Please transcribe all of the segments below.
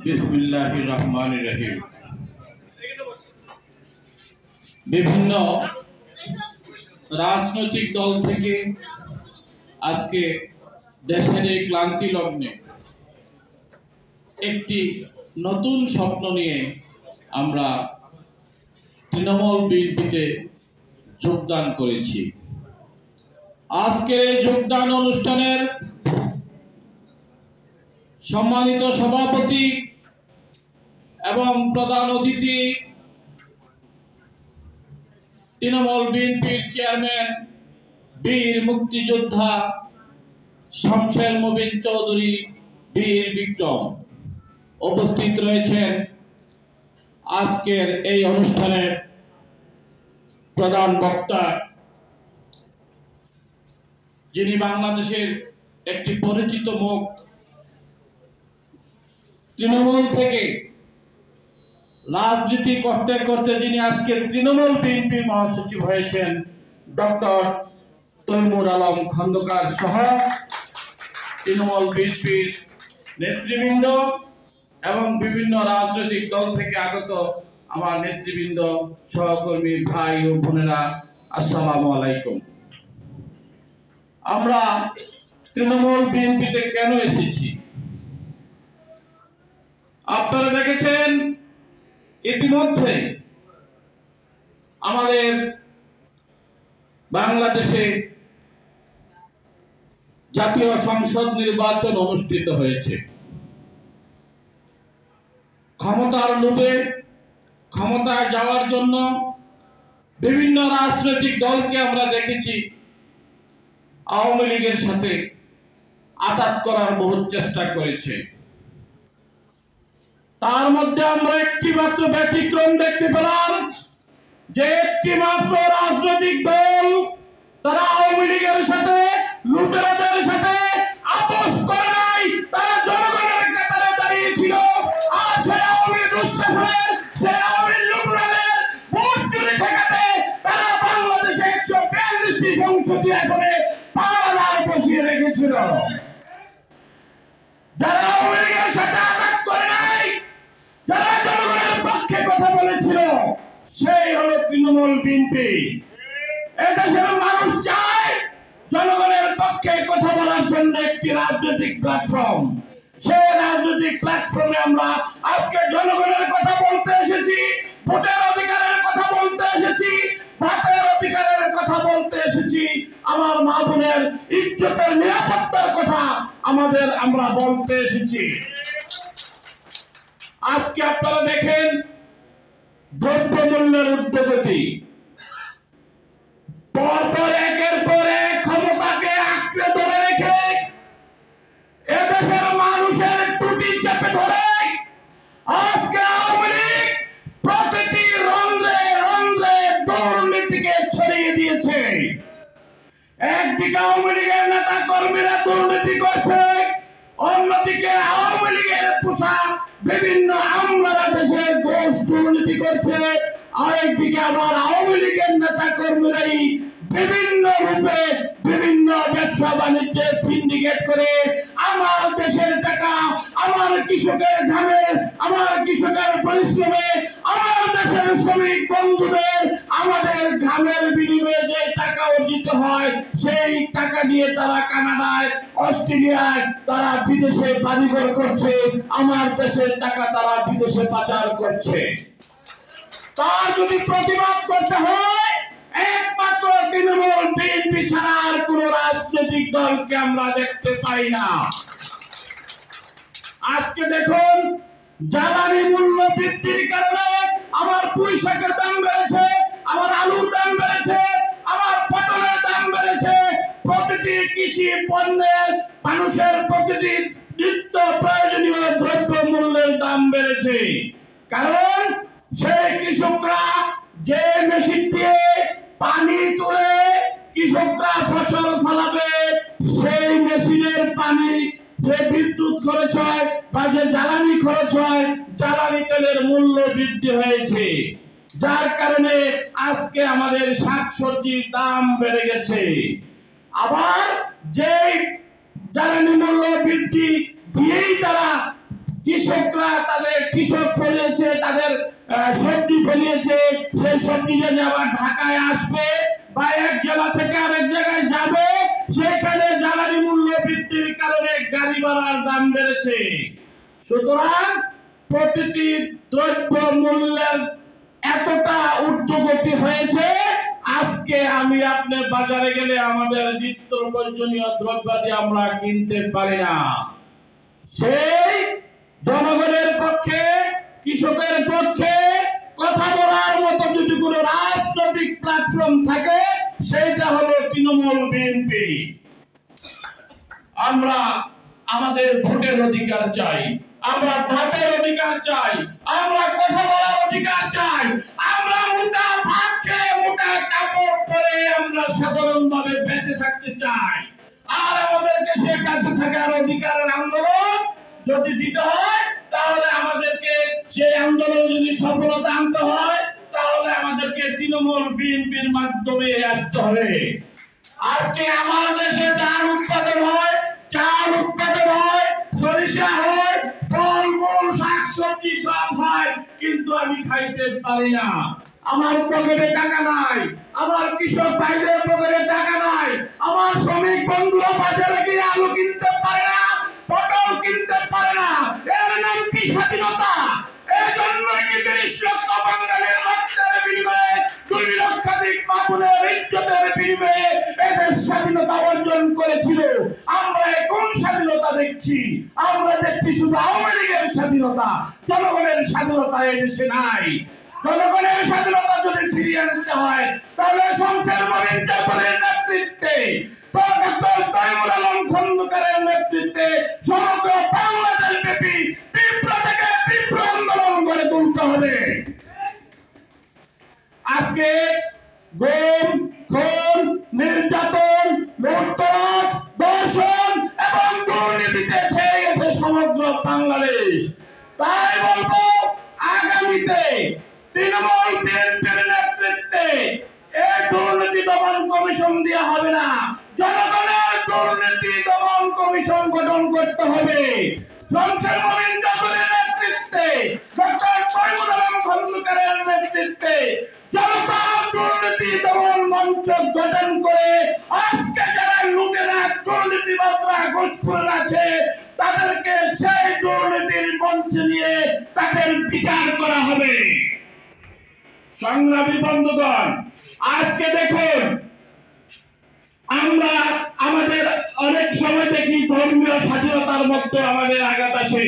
বিসমিল্লাহির রহমানির রহিম। বিভিন্ন রাজনৈতিক দল থেকে আজকে দেশের এই ক্লান্তি লগ্নে একটি নতুন স্বপ্ন নিয়ে আমরা তৃণমূল বিএনপিতে যোগদান করেছি। আজকের এই যোগদান অনুষ্ঠানের সম্মানিত সভাপতি এবং প্রধান অতিথি তৃণমূল বিএনপির চেয়ারম্যান বীর মুক্তিযোদ্ধা শমশের মুবিন চৌধুরী বীর বিক্রম উপস্থিত রয়েছেন। আজকের এই অনুষ্ঠানের প্রধান বক্তা, যিনি বাংলাদেশের একটি পরিচিত মুখ, তৃণমূল থেকে রাজনীতি করতে করতে যিনি আজকে তৃণমূল বিএনপির মহাসচিব হয়েছেন, ডক্টর তৈমুর আলম খন্দকার সহ তৃণমূল বিএনপির নেতৃবৃন্দ এবং বিভিন্ন রাজনৈতিক দল থেকে আগত আমার নেতৃবৃন্দ, সহকর্মী ভাই ও বোনেরা, আসসালামু আলাইকুম। আমরা তৃণমূল বিএনপিতে কেন এসেছি? আপনারা দেখেছেন ইতিমধ্যে আমাদের বাংলাদেশে জাতীয় সংসদ নির্বাচন অনুষ্ঠিত হয়েছে। ক্ষমতার লোভে ক্ষমতায় যাওয়ার জন্য বিভিন্ন রাজনৈতিক দলকে আমরা দেখেছি আওয়ামী লীগের সাথে আঘাত করার বহু চেষ্টা করেছে। তার মধ্যে আমরা একটি মাত্র ব্যতিক্রম দেখতে পেলাম, যে একটি মাত্র রাজনৈতিক দল তারা আওয়ামী লীগের সাথে, লুটেরাদের সাথে আপোষ করে নাই, তারা জনগণের কাতারে দাঁড়িয়েছিল। আর সেই আওয়ামী দুঃশাসনের, সেই আওয়ামী লুটেরাদের ভোট চুরি ঠেকাতে তারা বাংলাদেশে 142টি সংসদীয় আসনে পাহারায় বসিয়ে রেখেছিল। যারা আওয়ামী লীগের সাথে আঘাত করে নাই, যারা জনগণের পক্ষে কথা বলেছিল, সেই হলো তৃণমূল বিএনপি। এদেশের মানুষ চায় জনগণের পক্ষে কথা বলার জন্য একটি রাজনৈতিক প্ল্যাটফর্ম। সেই রাজনৈতিক প্ল্যাটফর্মে আমরা আজকে জনগণের কথা বলতে এসেছি, ভোটের অধিকারের কথা বলতে এসেছি, ভাতের অধিকারের কথা বলতে এসেছি, আমার মা বোনের ইজ্জতের নিরাপত্তার কথা আমরা বলতে এসেছি। আজকে আপনারা দেখেন দ্রব্যমূল্যের ঊর্ধ্বগতি, পরপর একের পর এক ক্ষমতাকে আঁকড়ে ধরে রেখে এদেশের মানুষের টুটি চেপে ধরে আজকে আওয়ামী লীগ প্রতিটি রন্ধ্রে রন্ধ্রে দুর্নীতিকে ছড়িয়ে দিয়েছে। একদিকে আওয়ামী লীগের নেতা কর্মীরা দুর্নীতি করছে, অন্যদিকে আওয়ামী লীগের পোষা বিভিন্ন আমলারা দেশের ঘোষ দুর্নীতি করছে। আরেকদিকে আবার আওয়ামী লীগের নেতা কর্মীরাই বিভিন্ন রূপে বিভিন্ন ব্যবসা বাণিজ্যের সিন্ডিকেট করে আমার দেশের টাকা, আমার কৃষকের ঘামে, আমার কৃষকের পরিশ্রমে, আমার দেশের শ্রমিক বন্ধুদের আমাদের ঘামের বিনিময়ে যে টাকা অর্জিত হয়, সেই টাকা দিয়ে তারা কানাডায়, অস্ট্রেলিয়ায়, তারা বিদেশে বাড়িঘর করছে, আমার দেশের টাকা তারা বিদেশে পাচার করছে। তার যদি প্রতিবাদ করতে হয়, একমাত্র তৃণমূল বিএনপি ছাড়া আর কোন রাজনৈতিক দলকে আমরা দেখতে পাই না। আজকে দেখুন, জ্বালানি মূল্য বৃদ্ধির কারণে আমার পুঁই শাকের দাম বেড়েছে, আমার আলুর দাম বেড়েছে, আমার পটলের দাম বেড়েছে। প্রতিটি কৃষি পণ্যের, মানুষের প্রতিটি নিত্য প্রয়োজনীয় দ্রব্য মূল্যের দাম বেড়েছে। কারণ সেই কৃষকরা যে মেশিন দিয়ে পানি তুলে কৃষকরা ফসল ফলাবে, সেই মেশিনের পানি যে বিদ্যুৎ খরচ হয় বা যে জ্বালানি খরচ হয়, জ্বালানি তেলের মূল্য বৃদ্ধি হয়েছে, যার কারণে আজকে আমাদের শাকসবজির দাম বেড়ে গেছে। আবার যে জ্বালানি মূল্য বৃদ্ধি দিয়েই তারা কৃষকরা তাদের কৃষক ফলিয়েছে, তাদের সবজি ফলিয়েছে, সেই সবজি যদি আবার ঢাকায় আসবে বা এক জেলা থেকে আরেক জায়গায় যাবে, সেখানে জ্বালানি মূল্য বৃদ্ধির কারণে গাড়ি ভাড়ার দাম বেড়েছে। সুতরাং প্রতিটি দ্রব্য মূল্যের এতটা ঊর্ধ্বগতি হয়েছে, আজকে আমি আপনি বাজারে গেলে আমাদের নিত্য প্রয়োজনীয় দ্রব্যাদি আমরা কিনতে পারি না। সেই জনগণের পক্ষে, কৃষকের পক্ষে কথা বলার মতো যদি কোনো রাজনৈতিক প্ল্যাটফর্ম থাকে, সেইটা হলো তৃণমূল বিএনপি। আমরা আমাদের ভোটের অধিকার চাই, আমরা ভাতের অধিকার চাই, আমরা কথা বলার অধিকার চাই, আমরা মোটা ভাত খেয়ে মোটা কাপড় পরে আমরা সাধারণভাবে বেঁচে থাকতে চাই। আর আমাদেরকে সে বেঁচে থাকার অধিকারের আন্দোলন যদি দিতে হয়, তাহলে আমাদেরকে সেই আন্দোলন যদি সফলতা আনতে হয়, তাহলে আমাদেরকে তৃণমূল বিএনপির মাধ্যমে আসতে হবে। আজকে আমার দেশে ধান উৎপাদন হয়, চাল উৎপাদন হয়, সরিষা হয়, ফলমূল শাকসবজি সব হয়, কিন্তু আমি খাইতে পারি না। আমার পকেটে টাকা নাই, আমার কৃষক ভাইদের পকেটে টাকা নাই, আমার শ্রমিক বন্ধুরা বাজারে গিয়ে আলু কিনতে পারে না, পটল কিনতে পারে না। এর নাম কি স্বাধীনতা? এই জন্যই কি ৩০ লক্ষ বাঙালির রক্তের বিনিময়ে, ২ লক্ষাধিক মামুনের ইজ্জতের বিনিময়ে এদের স্বাধীনতা অর্জন করেছিল। আমরা কোন স্বাধীনতা দেখছি? আমরা দেখছি শুধু আওয়ামী লীগের স্বাধীনতা। জনগণের স্বাধীনতা এই দেশে নাই। জনগণের স্বাধীনতা যদি ফিরিয়ে আনতে হয়, তাহলে শমশের মোবিন চৌধুরীর নেতৃত্বে, ডক্টর তৈমুর আলম খন্দকারের নেতৃত্বে সমগ্র বাংলাদেশ ব্যাপী তীব্র থেকে তীব্র আন্দোলন গড়ে তুলতে হবে। আজকে গুম, খুন, নির্যাতন, লুটতরাজ, ধর্ষণ এবং দুর্নীতিতে ছেয়ে গেছে সমগ্র বাংলাদেশ। তাই বলবো, আগামীতে তৃণমূল বিএনপির নেতৃত্বে এই দুর্নীতি দমন কমিশন দেওয়া হবে না, জনগণের দুর্নীতি দমন কমিশন গঠন করতে হবে। শমশের মোবিন চৌধুরীর নেতৃত্বে, ডক্টর তৈমুর আলম খন্দকারের নেতৃত্বে জনতা দুর্নীতি দমন মঞ্চ গঠন করে আজকে যারা লুটেরা, দুর্নীতিবাজরা, ঘুষখোর আছে, তাদেরকে সেই দুর্নীতির মঞ্চে নিয়ে তাদের বিচার করা হবে। সংগ্রামী বন্ধুগণ, আজকে দেখুন, আমরা আমাদের অনেক সময় দেখি ধর্মীয় স্বাধীনতার মধ্যে আমাদের আঘাত আসে।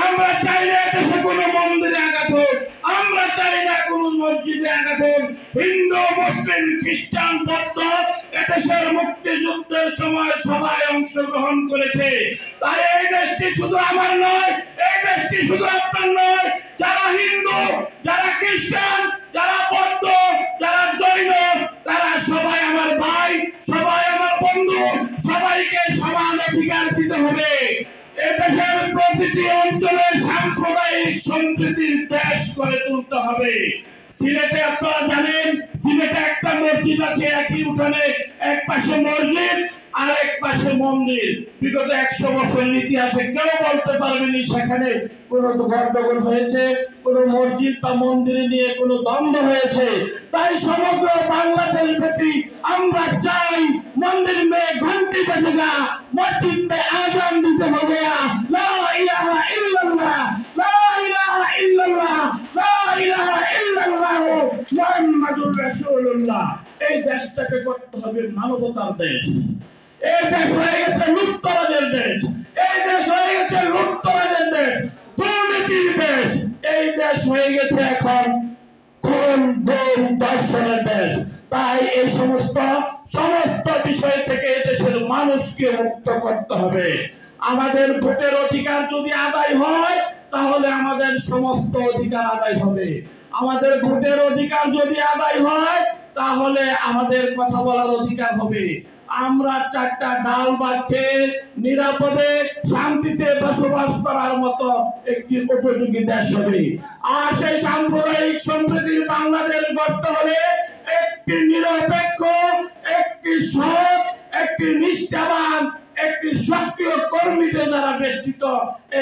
আমরা চাই না দেশে কোনো মন্দিরে আঘাত হোক, আমরা চাই না কোনো মসজিদে আঘাত হোক। হিন্দু, মুসলিম, খ্রিস্টান, বৌদ্ধ এদেশের মুক্তিযুদ্ধের সময় সবাই অংশগ্রহণ করেছে। তাই এই দেশটি শুধু আমার নয়, এই দেশটি শুধু আপনার নয়। যারা হিন্দু, যারা খ্রিস্টান, যারা বৌদ্ধ, যারা জৈন, তারা সবাই আমার ভাই, সবাই আমার বন্ধু, সবাইকে সমান অধিকার দিতে হবে। এদেশের প্রতিটি অঞ্চলে সাম্প্রদায়িক সম্প্রীতির দেশ করে তুলতে হবে। সিলেটে আপনারা জানেন, সিলেটে একটা মসজিদ আছে, একই উঠানে এক পাশে মসজিদ আর এক পাশে মন্দির। বিগত ১০০ বছর ইতিহাসে কেউ বলতে পারবেনি সেখানে কোনো গন্ডগোল হয়েছে, কোনো মসজিদ বা মন্দির নিয়ে কোনো দ্বন্দ্ব হয়েছে। তাই সমগ্র বাংলাদেশ ব্যাপী আমরা চাই, মন্দির মে ঘন্টি বাজেগা, মসজিদ মে আজান দিতে হবে, লা ইলাহা ইল্লাল্লাহ, লা ইলাহা ইল্লাল্লাহ, লা ইলাহা ইল্লাল্লাহ মুহাম্মাদুর রাসূলুল্লাহ। এই দেশটাকে করতে হবে মানবতার দেশ। এই দেশ হয়ে গেছে লুটতরাজের দেশ, এই দেশ হয়ে গেছে লুটতরাজের দেশ, দুর্নীতির দেশ। এই দেশ হয়ে গেছে এখন খুন, গুম, ধর্ষণের দেশ। তাই এই সমস্ত বিষয় থেকে দেশের মানুষকে মুক্ত করতে হবে। আমাদের ভোটের অধিকার যদি আদায় হয়, তাহলে আমাদের সমস্ত অধিকার আদায় হবে। আমাদের ভোটের অধিকার যদি আদায় হয়, তাহলে আমাদের কথা বলার অধিকার হবে। আমরা 4টা ডাল ভাত খেয়ে নিরাপদে শান্তিতে বসবাস করার মতো একটি উপযোগী দেশ হবে। আর সেই সাম্প্রদায়িক সম্প্রীতির বাংলাদেশ গড়তে হলে একটি নিরপেক্ষ, একটি সৎ, একটি নিষ্ঠাবান, একটি সক্রিয় কর্মীদের দ্বারা বেষ্টিত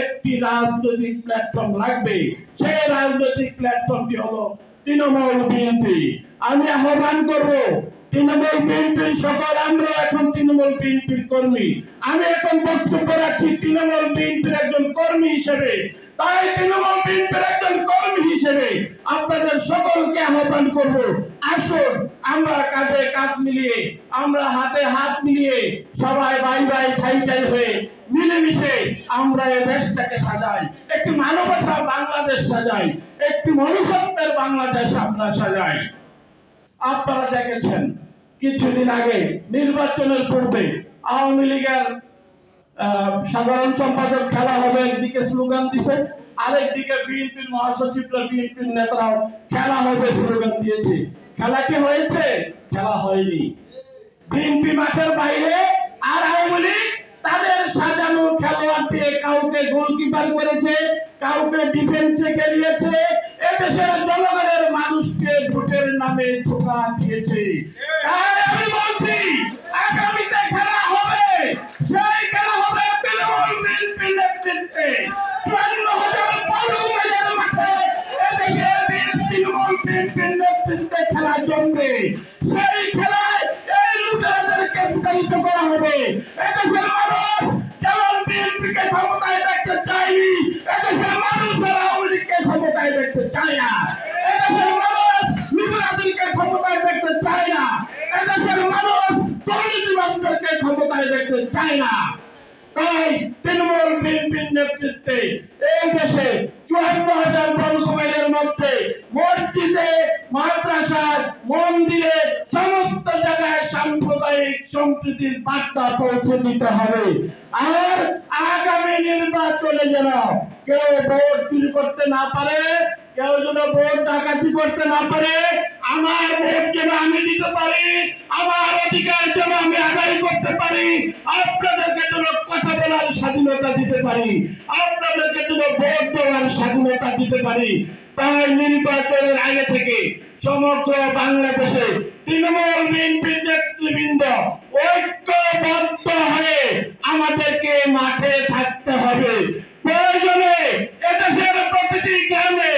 একটি রাজনৈতিক প্ল্যাটফর্ম লাগবে। সেই রাজনৈতিক প্ল্যাটফর্মটি হলো তৃণমূল বিএনপি। আমি আহ্বান করব তৃণমূল বিএনপির সকল, আমরা এখন তৃণমূল বিএনপির কর্মী, আমি এখন বক্তব্য রাখছি তৃণমূল বিএনপির একজন কর্মী হিসেবে। তাই তৃণমূল বিএনপির একজন কর্মী হিসেবে আপনাদের সকলকে আহ্বান করব, আসুন আমরা কাঁধে কাঁধ মিলিয়ে, আমরা হাতে হাত মিলিয়ে, সবাই ভাই ভাই ঠাই ঠাই হয়ে মিলেমিশে আমরা এই দেশটাকে সাজাই, একটি মানবতার বাংলাদেশ সাজাই, একটি মনুষ্যত্বের বাংলাদেশ আমরা সাজাই। আপনারা দেখেছেন কিছুদিন আগে নির্বাচনের পূর্বে আওয়ামী লীগের সাধারণ সম্পাদক খেলা হবে একদিকে স্লোগান দিছে, আরেকদিকে বিএনপির মহাসচিবরা, বিএনপির নেতারাও খেলা হবে স্লোগান দিয়েছে। খেলা কি হয়েছে? খেলা হয়নি। বিএনপি মাঠের বাইরে, আর আওয়ামী লীগ তাদের সাজানো খেলোয়াড় দিয়ে কাউকে গোলকিপার করেছে, কাউকে ডিফেন্সে খেলিয়েছে, এদেশের জনগণের মানুষকে ভোটের নামে ধোঁকা দিয়েছে। তাই আমি বলছি আগামীতে খেলা হবে, সেই খেলা হবে তৃণমূল বিএনপির নেতৃত্বে। 54,000 বর্গমাইলের মাঠে এদেশের তৃণমূল বিএনপির নেতৃত্বে খেলা জমবে। সেই খেলায় এই লুটেরাদেরকে বিতাড়িত করা হবে। এদেশের মানুষ যেমন বিএনপিকে ক্ষমতায় দেখতে চায়নি, এদেশের মানুষ আওয়ামী লীগকে ক্ষমতায় দেখতে চায় না। এদেশের মানুষ লুটেরাদেরকে ক্ষমতায় দেখতে চায় না। এদেশের মানুষ দুর্নীতিবাজদেরকে ক্ষমতায় দেখতে চায় না। তাই তৃণমূল বিএনপির নেতৃত্বে এই দেশে 54,000 বর্গমাইলের মধ্যে মসজিদে, মাদ্রাসার, মন্দিরে, সমস্ত জায়গায় সাম্প্রদায়িক সম্প্রীতির বার্তা পৌঁছে দিতে হবে। আর আগামী নির্বাচনে যেন কেউ ভোট চুরি করতে না পারে, কেউ যেন ভোট ডাকাতি করতে না পারে, আমার ভোট যেন আমি দিতে পারি, আমার অধিকার যেন আমি আদায় করতে পারি, আপনাদেরকে যেন কথা বলার স্বাধীনতা দিতে পারি, আপনাদেরকে যেন ভোট দেওয়ার স্বাধীনতা দিতে পারি। তাই নির্বাচনের আগে থেকে সমগ্র বাংলাদেশে তৃণমূল বিএনপির নেতৃবৃন্দ ঐক্যবদ্ধ হয়ে আমাদেরকে মাঠে থাকতে হবে। প্রয়োজনে এদেশের প্রতিটি গ্রামে,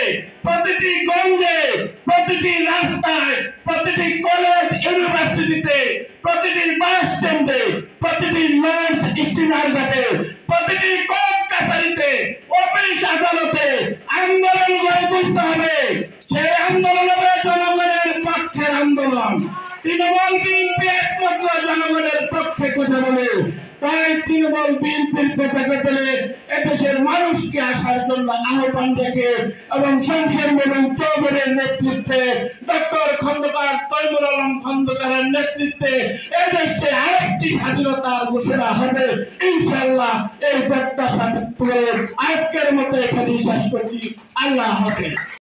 প্রতিটি গঞ্জে, প্রতিটি রাস্তায়, প্রতিটি কলেজ ইউনিভার্সিটিতে, প্রতিটি বাস স্ট্যান্ডে, প্রতিটি লঞ্চ স্টিমার ঘাটে, প্রতিটি কোর্ট কাছারিতে, অফিস আদালতে আন্দোলন গড়ে তুলতে হবে। সেই আন্দোলন হবে জনগণের পক্ষের আন্দোলন। তৃণমূল বিএনপি একমাত্র জনগণের পক্ষে কথা বলে। তাই তৃণমূল বিএনপির পতাকা তুলে এদেশের মানুষকে আসার জন্য আহ্বান রেখে এবং শমশের বেগম চৌধুরীর নেতৃত্বে, ডক্টর খন্দকার তৈমুর আলম খন্দকারের নেতৃত্বে এদেশে আরেকটি স্বাধীনতার ঘোষণা হবে ইনশাআল্লাহ। এই প্রত্যাশা করে আজকের মতো এখানেই শেষ করছি। আল্লাহ হাফেজ।